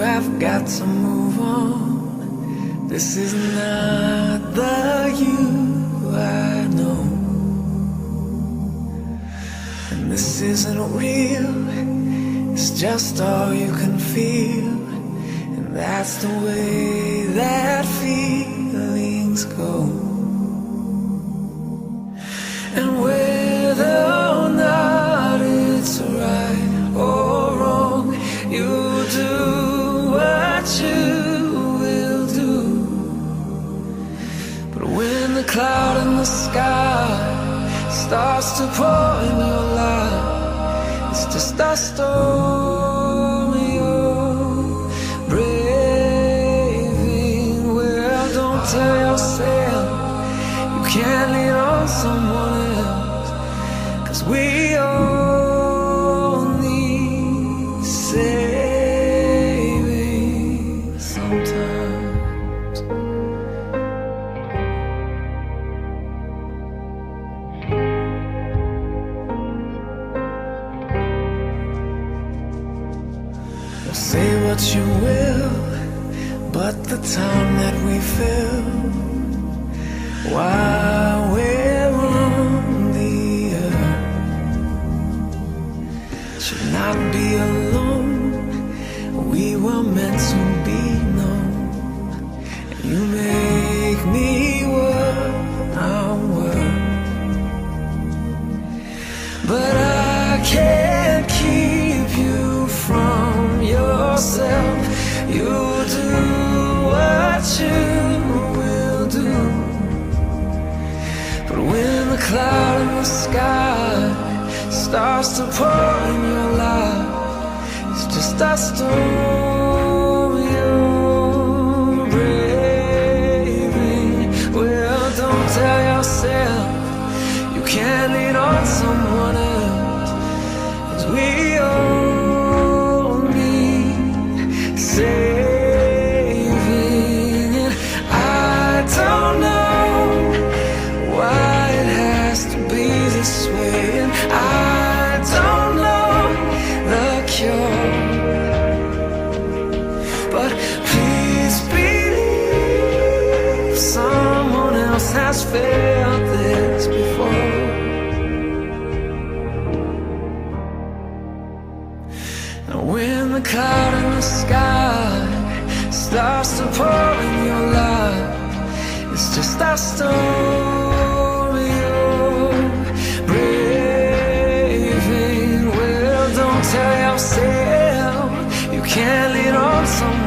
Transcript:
I've got to move on. This is not the you I know, and this isn't real. It's just all you can feel, and that's the way that feelings go. And whether or not it's right or wrong, you do what you will do. But when the cloud in the sky starts to pour in your life, it's just a storm you're braving. Well, don't tell yourself you can't lean on someone else, 'cause we all need saving sometimes. Well, say what you will, but the time that we fill while we're on the earth should not be alone. We were meant to be known, and you make me what I'm worth. But I can't keep you from yourself. You do what you will do. But when the cloud in the sky starts to pour in your life, it's just a storm you're braving. Well, don't tell yourself you can't lean on someone else, 'cause we all need saving. And I don't know why it has to be this way, and I don't know the cure, but please believe someone else has felt this before. Now when the cloud in the sky starts to pour in your life, it's just a storm you're braving. Well, don't tell yourself you can't lean on someone